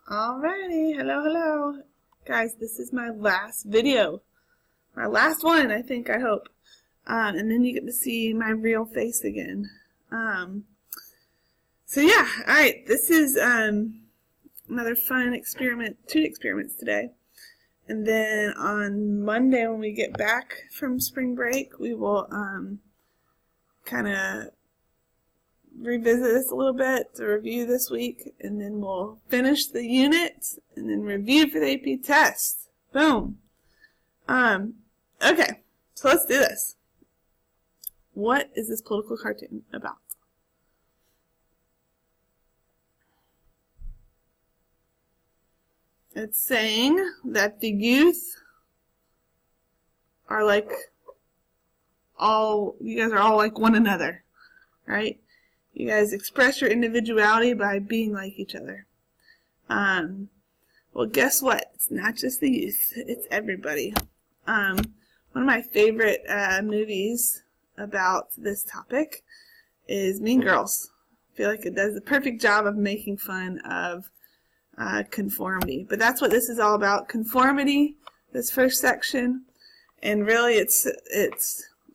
Alrighty, hello. Guys, this is my last video. My last one, I hope. And then you get to see my real face again. So yeah, alright, this is another fun experiment, 2 experiments today. And then on Monday when we get back from spring break, we will kind of revisit this a little bit to review this week, and then we'll finish the unit and then review for the AP test. Boom. Okay, so let's do this. What is this political cartoon about? It's saying that the youth are like you guys are all like one another, right? You guys express your individuality by being like each other. Well, guess what? It's not just the youth. It's everybody. One of my favorite movies about this topic is Mean Girls. I feel like it does the perfect job of making fun of conformity. But that's what this is all about. Conformity, this first section. And really it's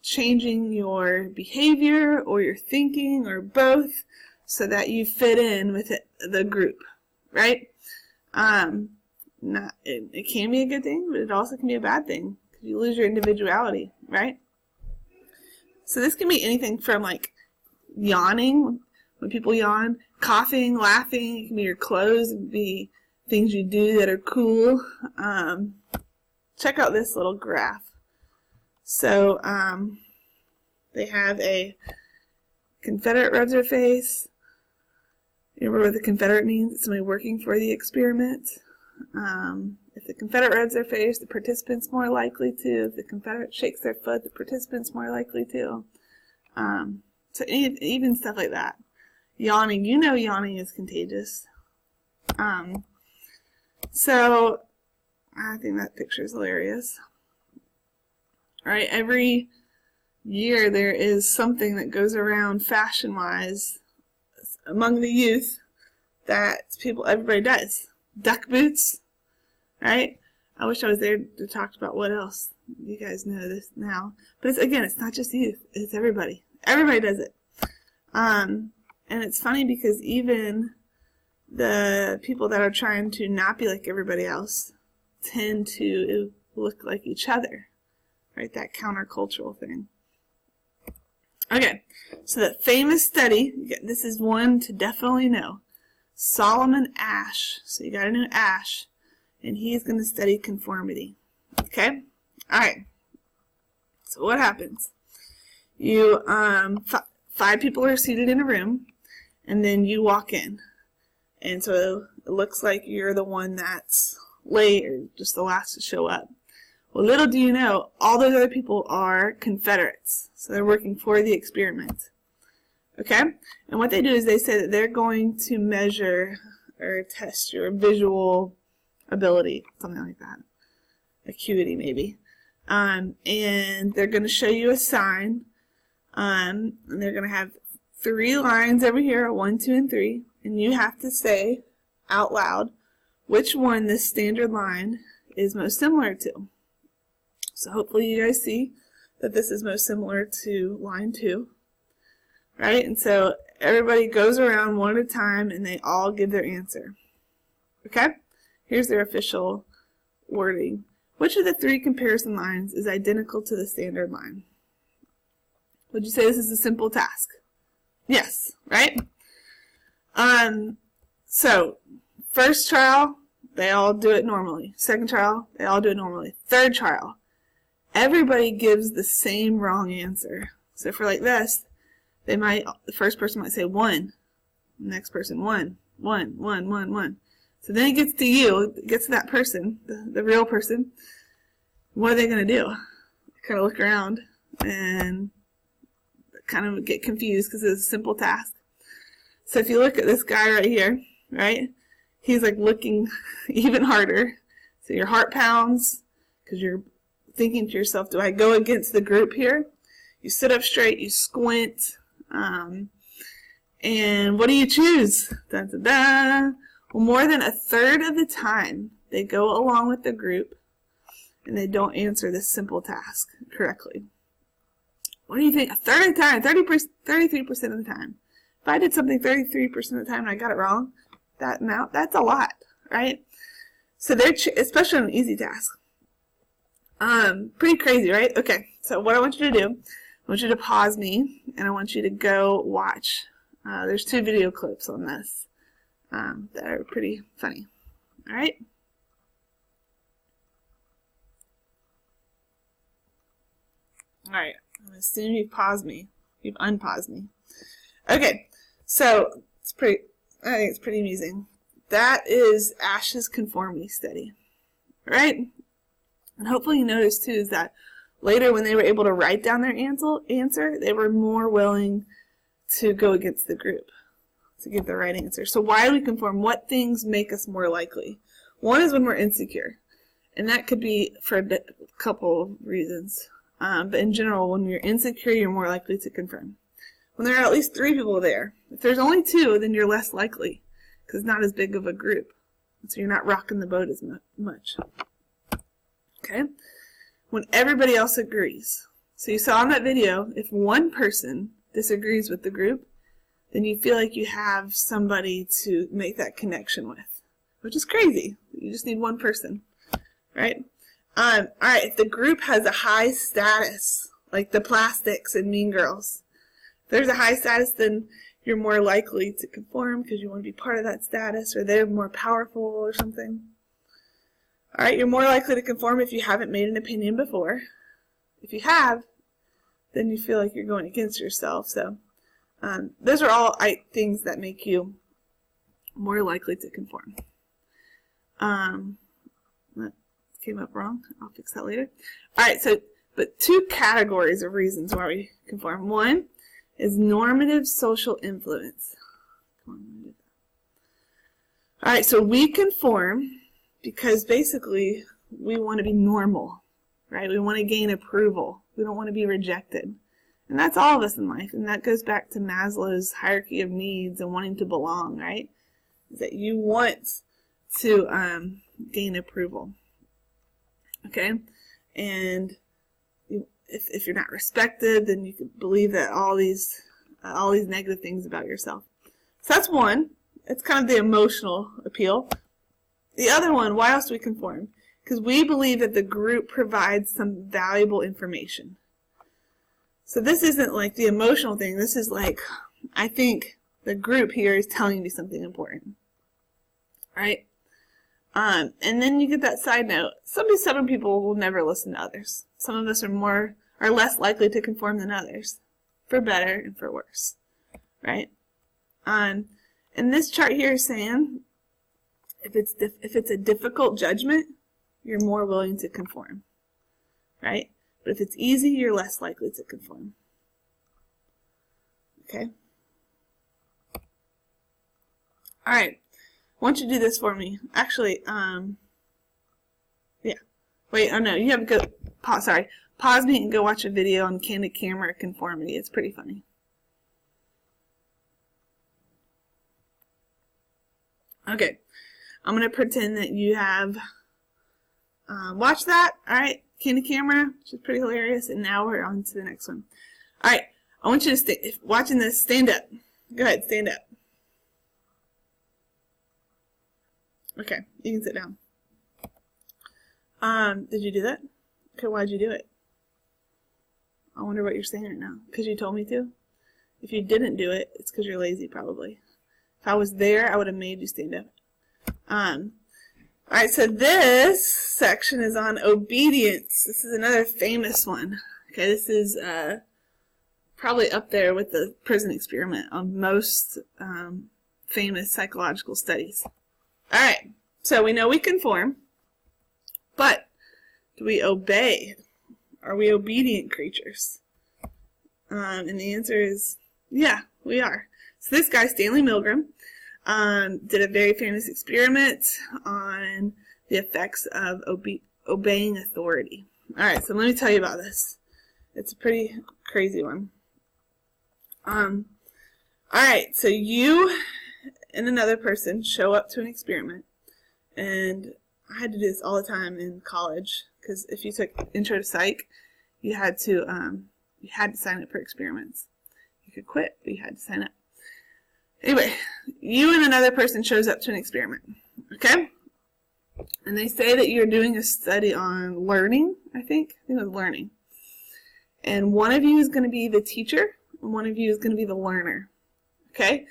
changing your behavior or your thinking or both so that you fit in with the group, right? It can be a good thing, but it also can be a bad thing because you lose your individuality, right? So this can be anything from like yawning, when people yawn, coughing, laughing. It can be your clothes, it can be things you do that are cool. Check out this little graph. So, they have a Confederate rubs their face. You remember what the Confederate means? It's somebody working for the experiment. If the Confederate rubs their face, the participant's more likely to. If the Confederate shakes their foot, the participant's more likely to. So even stuff like that. Yawning. You know yawning is contagious. So, I think that picture is hilarious. Alright, every year there is something that goes around fashion-wise among the youth that everybody does. Duck boots, right? I wish I was there to talk about what else. You guys know this now. But it's not just youth. It's everybody. Everybody does it. And it's funny because even the people that are trying to not be like everybody else tend to look like each other. Right, that countercultural thing. Okay, so that famous study, this is one to definitely know. Solomon Asch, so you got to know Asch, and he's going to study conformity. Okay, all right. So what happens? You 5 people are seated in a room, and then you walk in, and so it looks like you're the one that's late or just the last to show up. Well, little do you know, all those other people are Confederates. So they're working for the experiment. Okay? And what they do is they say that they're going to measure or test your visual ability, something like that. Acuity, maybe. And they're going to show you a sign. And they're going to have 3 lines over here, 1, 2, and 3. And you have to say out loud which one this standard line is most similar to. So hopefully you guys see that this is most similar to line 2, right? And so everybody goes around one at a time and they all give their answer. Okay? Here's their official wording. Which of the 3 comparison lines is identical to the standard line? Would you say this is a simple task? Yes, right? So first trial, they all do it normally. Second trial, they all do it normally. Third trial, everybody gives the same wrong answer. So for like this, the first person might say 1. The next person 1. So then it gets to you, it gets to that person, the real person. What are they going to do? Kind of look around and kind of get confused because it's a simple task. So if you look at this guy right here, right, he's like looking even harder. So your heart pounds because you're thinking to yourself, do I go against the group here? You sit up straight, you squint, and what do you choose? Da, da, da. Well, more than a third of the time, they go along with the group and they don't answer this simple task correctly. What do you think? A third of the time, 33% of the time. If I did something 33% of the time and I got it wrong, that's a lot, right? So they're, especially on an easy task. Pretty crazy, right? Okay, so what I want you to do, I want you to pause me, and I want you to go watch. There's 2 video clips on this that are pretty funny. All right? All right, I'm going to assume you've paused me. You've unpaused me. Okay, so I think it's pretty amusing. That is Ash's conformity study, right? And hopefully you noticed too is that later when they were able to write down their answer, they were more willing to go against the group to give the right answer. So why do we conform? What things make us more likely? One is when we're insecure, and that could be for a couple of reasons. But in general, when you're insecure, you're more likely to conform. When there are at least 3 people there, if there's only 2, then you're less likely because it's not as big of a group. So you're not rocking the boat as much. Okay? When everybody else agrees. So you saw in that video, if one person disagrees with the group, then you feel like you have somebody to make that connection with, which is crazy. You just need one person, right? All right, if the group has a high status, like the Plastics and Mean Girls, if there's a high status, then you're more likely to conform because you want to be part of that status, or they're more powerful or something. All right, you're more likely to conform if you haven't made an opinion before. If you have, then you feel like you're going against yourself. So those are all things that make you more likely to conform. That came up wrong. I'll fix that later. All right, but 2 categories of reasons why we conform. One is normative social influence. All right, so we conform because basically we want to be normal, right? We want to gain approval. We don't want to be rejected. And that's all of us in life. And that goes back to Maslow's hierarchy of needs and wanting to belong, right? Is that you want to gain approval. Okay? And if you're not respected, then you can believe that all these negative things about yourself. So that's one. It's kind of the emotional appeal. The other one, why else do we conform? Because we believe that the group provides some valuable information. So this isn't like the emotional thing. This is like, I think the group here is telling me something important. Right? And then you get that side note. Some people will never listen to others. Some of us are less likely to conform than others, for better and for worse. Right? And this chart here is saying, if it's a difficult judgment, you're more willing to conform. Right? But if it's easy, you're less likely to conform. Okay? All right. I want you to do this for me. Actually, yeah. Wait, oh no, you have to go, pause me and go watch a video on candid camera conformity. It's pretty funny. Okay. I'm going to pretend that you have watched that. All right. Candid camera, which is pretty hilarious. And now we're on to the next one. All right. I want you to, if watching this, stand up. Go ahead, stand up. Okay, you can sit down. Did you do that? Okay, why'd you do it? I wonder what you're saying right now. Because you told me to? If you didn't do it, it's because you're lazy, probably. If I was there, I would have made you stand up. Alright, so this section is on obedience. This is another famous one. Okay, this is probably up there with the prison experiment on most famous psychological studies. Alright, so we know we conform, but do we obey? Are we obedient creatures? And the answer is, yeah, we are. So this guy, Stanley Milgram, did a very famous experiment on the effects of obeying authority. Alright, so let me tell you about this. It's a pretty crazy one. Alright, so you and another person show up to an experiment, and I had to do this all the time in college, because if you took Intro to Psych, you had to sign up for experiments. You could quit, but you had to sign up. Anyway, you and another person shows up to an experiment, okay? And they say that you're doing a study on learning, I think it was learning. And one of you is going to be the teacher, and one of you is going to be the learner, okay?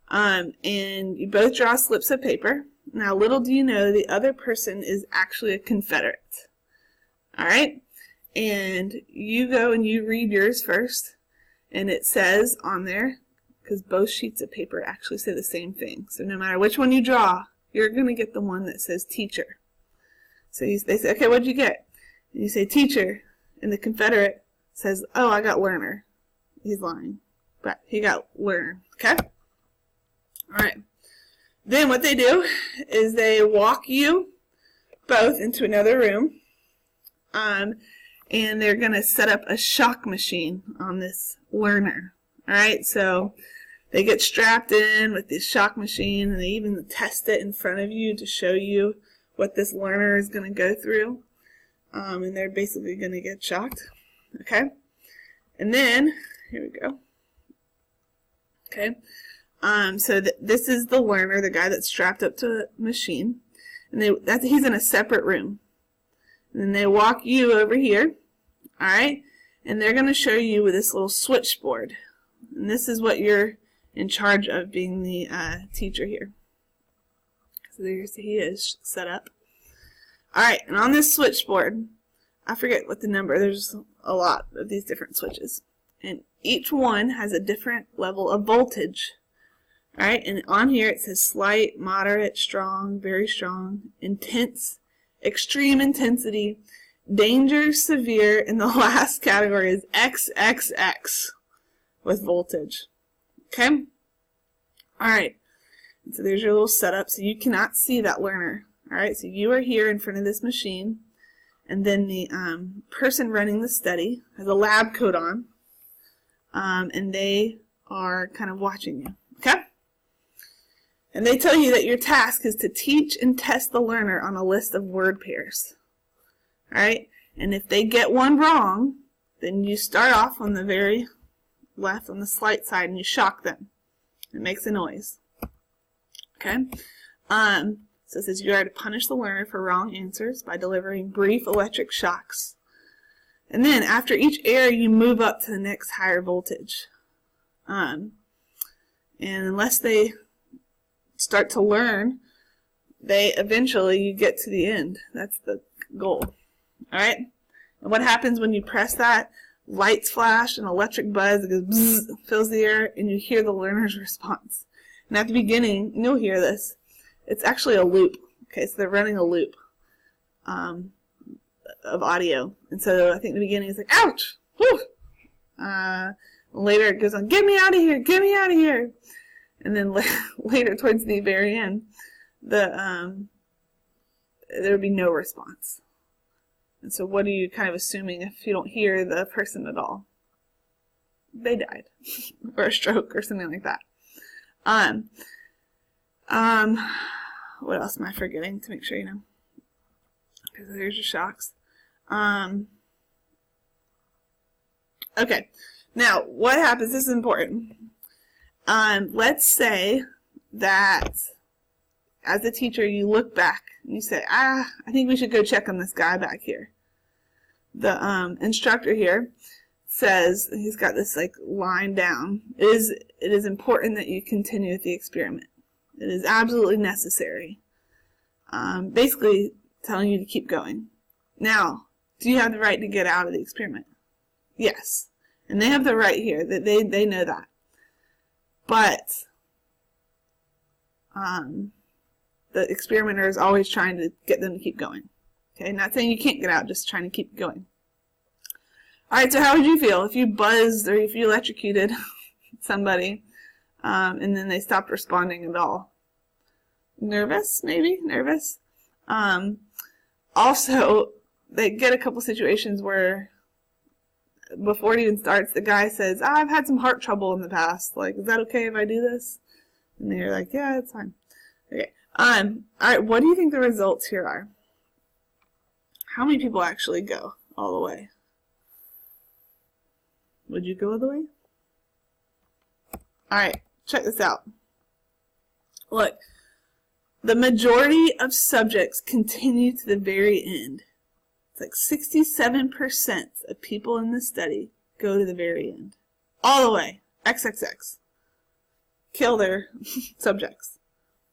And you both draw slips of paper. Now, little do you know, the other person is actually a Confederate, all right? And you go and you read yours first, and it says on there, because both sheets of paper actually say the same thing. So no matter which one you draw, you're going to get the one that says teacher. So they say, okay, what'd you get? And you say teacher, and the Confederate says, oh, I got learner. He's lying, but he got learner, okay? All right. Then what they do is they walk you both into another room, and they're going to set up a shock machine on this learner. All right, so they get strapped in with this shock machine, and they even test it in front of you to show you what this learner is going to go through, and they're basically going to get shocked. Okay, and then here we go. Okay. So this is the learner, the guy that's strapped up to a machine, and he's in a separate room. And then they walk you over here, all right, and they're going to show you with this little switchboard. And this is what you're in charge of, being the teacher here. So there's he is set up. All right, and on this switchboard, I forget what the number. There's a lot of these different switches, and each one has a different level of voltage. All right, and on here it says slight, moderate, strong, very strong, intense, extreme intensity, danger, severe, and the last category is XXX with voltage. Okay? All right, and so there's your little setup. So you cannot see that learner. All right, so you are here in front of this machine, and then the person running the study has a lab coat on, and they are kind of watching you. Okay? And they tell you that your task is to teach and test the learner on a list of word pairs. All right? And if they get one wrong, then you start off on the very left, on the slight side, and you shock them. It makes a noise. Okay? So it says you are to punish the learner for wrong answers by delivering brief electric shocks. And then after each error, you move up to the next higher voltage. And unless they start to learn, you get to the end. That's the goal. All right? And what happens when you press that? Lights flash, an electric buzz, it goes bzzz, fills the air, and you hear the learner's response. And at the beginning, you'll hear this. It's actually a loop. Okay, so they're running a loop of audio. And so I think the beginning is like, ouch! Whew! Later it goes on, get me out of here! Get me out of here! And then later, towards the very end, there would be no response. And so what are you kind of assuming if you don't hear the person at all? They died. Or a stroke or something like that. What else am I forgetting to make sure you know? Okay, so there's your shocks. Okay, now what happens, this is important. Let's say that as a teacher you look back and you say, I think we should go check on this guy back here. The instructor here says, he's got this like line down, it is important that you continue with the experiment. It is absolutely necessary. Basically telling you to keep going. Now, do you have the right to get out of the experiment? Yes. And they have the right here. They know that. But the experimenter is always trying to get them to keep going. Okay, not saying you can't get out, just trying to keep going. Alright, so how would you feel if you buzzed or if you electrocuted somebody and then they stopped responding at all? Nervous, maybe? Nervous? Also, they get a couple situations where before it even starts, the guy says, I've had some heart trouble in the past. Like, is that okay if I do this? And they're like, yeah, it's fine. Okay. All right, what do you think the results here are? How many people actually go all the way? Would you go all the way? All right, check this out. Look, the majority of subjects continue to the very end. It's like 67% of people in the study go to the very end. All the way. XXX. Kill their subjects.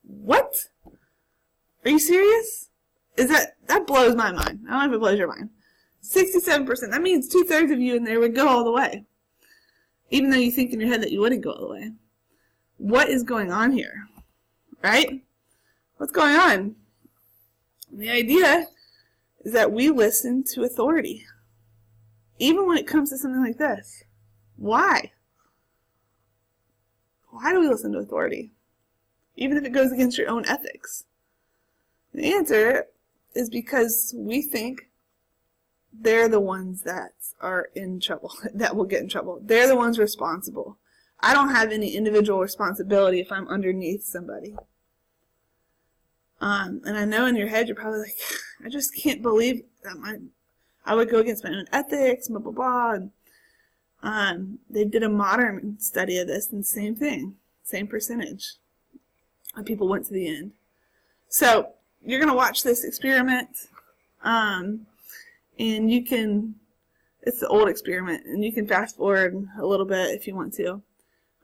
What? Are you serious? That blows my mind. I don't know if it blows your mind. 67%. That means 2/3 of you in there would go all the way. Even though you think in your head that you wouldn't go all the way. What is going on here? Right? What's going on? The idea is that we listen to authority. Even when it comes to something like this. Why? Why do we listen to authority? Even if it goes against your own ethics. The answer is because we think they're the ones that are in trouble, that will get in trouble. They're the ones responsible. I don't have any individual responsibility if I'm underneath somebody. And I know in your head you're probably like, I just can't believe that I would go against my own ethics, blah, blah, blah. And they did a modern study of this, and same thing, same percentage of people went to the end. So you're going to watch this experiment, and you can, it's the old experiment, and you can fast forward a little bit if you want to.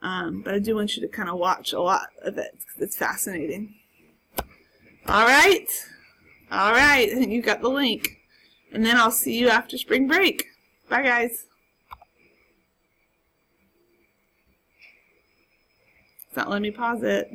But I do want you to kind of watch a lot of it, because it's fascinating. All right. I think you got the link. And then I'll see you after spring break. Bye, guys. It's not letting me pause it.